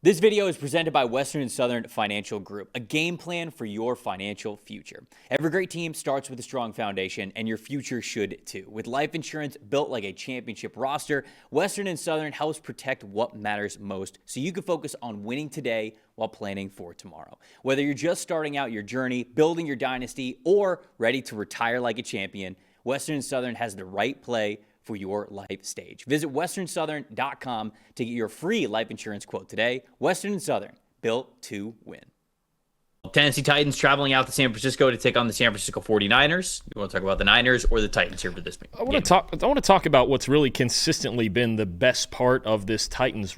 This video is presented by Western and Southern Financial Group, a game plan for your financial future. Every great team starts with a strong foundation, and your future should too. With life insurance built like a championship roster, Western and Southern helps protect what matters most so you can focus on winning today while planning for tomorrow. Whether you're just starting out your journey, building your dynasty, or ready to retire like a champion, Western and Southern has the right play for your life stage. Visit westernsouthern.com to get your free life insurance quote today. Western and Southern, built to win. Tennessee Titans traveling out to San Francisco to take on the San Francisco 49ers. You want to talk about the Niners or the Titans here for this game? I want to talk about what's really consistently been the best part of this Titans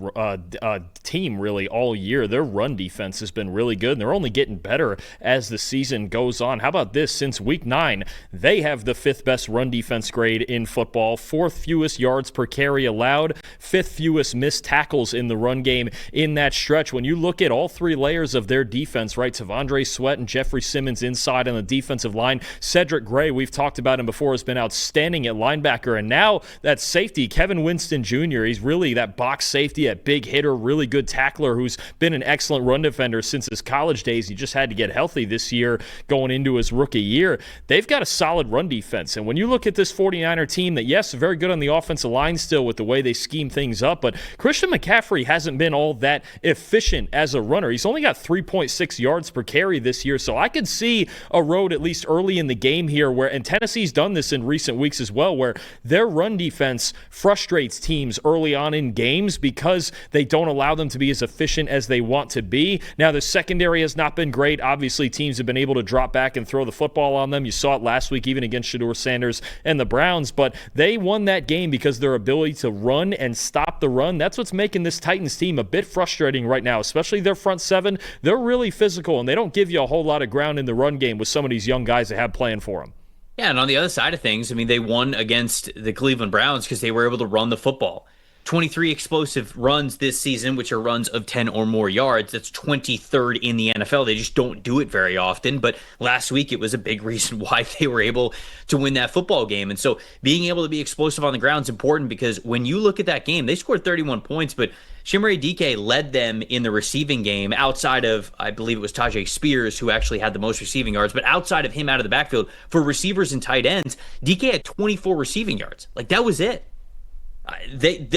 team really all year. Their run defense has been really good, and they're only getting better as the season goes on. How about this? Since Week 9, they have the 5th best run defense grade in football, 4th fewest yards per carry allowed, 5th fewest missed tackles in the run game in that stretch. When you look at all three layers of their defense, right, Andre Sweat and Jeffrey Simmons inside on the defensive line. Cedric Gray, we've talked about him before, has been outstanding at linebacker. And now that safety, Kevin Winston Jr., he's really that box safety, that big hitter, really good tackler who's been an excellent run defender since his college days. He just had to get healthy this year going into his rookie year. They've got a solid run defense. And when you look at this 49er team that, yes, very good on the offensive line still with the way they scheme things up, but Christian McCaffrey hasn't been all that efficient as a runner. He's only got 3.6 yards per carry this year, so I could see a road at least early in the game here where, and Tennessee's done this in recent weeks as well, where their run defense frustrates teams early on in games because they don't allow them to be as efficient as they want to be. Now, the secondary has not been great. Obviously, teams have been able to drop back and throw the football on them. You saw it last week even against Shedeur Sanders and the Browns, but they won that game because their ability to run and stop the run, that's what's making this Titans team a bit frustrating right now, especially their front seven. They're really physical, and they don't give you a whole lot of ground in the run game with some of these young guys they have playing for them. Yeah, and on the other side of things, I mean, they won against the Cleveland Browns because they were able to run the football. 23 explosive runs this season, which are runs of 10 or more yards. That's 23rd in the NFL. They just don't do it very often. But last week, it was a big reason why they were able to win that football game. And so being able to be explosive on the ground is important because when you look at that game, they scored 31 points, but Chimere Dike led them in the receiving game outside of, I believe it was Tajay Spears who actually had the most receiving yards, but outside of him out of the backfield for receivers and tight ends, Dike had 24 receiving yards. Like, that was it.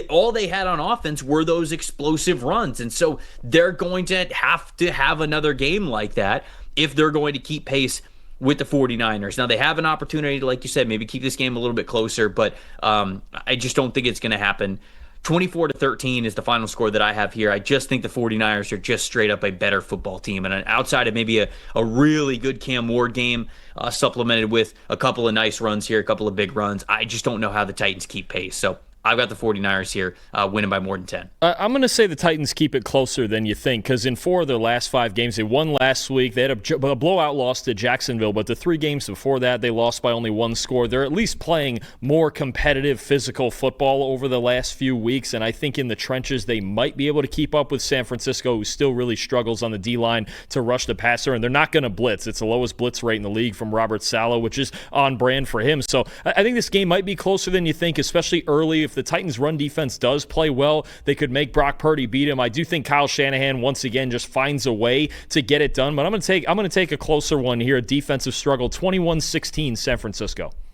All they had on offense were those explosive runs. And so they're going to have another game like that if they're going to keep pace with the 49ers. Now, they have an opportunity to, like you said, maybe keep this game a little bit closer, but I just don't think it's going to happen. 24-13 is the final score that I have here. I just think the 49ers are just straight up a better football team. And outside of maybe a really good Cam Ward game, supplemented with a couple of nice runs here, a couple of big runs, I just don't know how the Titans keep pace. So I've got the 49ers here winning by more than 10. I'm going to say the Titans keep it closer than you think because in 4 of their last 5 games, they won last week. They had a blowout loss to Jacksonville, but the 3 games before that, they lost by only 1 score. They're at least playing more competitive physical football over the last few weeks, and I think in the trenches, they might be able to keep up with San Francisco, who still really struggles on the D-line to rush the passer, and they're not going to blitz. It's the lowest blitz rate in the league from Robert Saleh, which is on brand for him. So I think this game might be closer than you think, especially early. If the Titans' run defense does play well, they could make Brock Purdy beat him. I do think Kyle Shanahan once again just finds a way to get it done, but I'm going to take a closer one here. A defensive struggle, 21-16 San Francisco.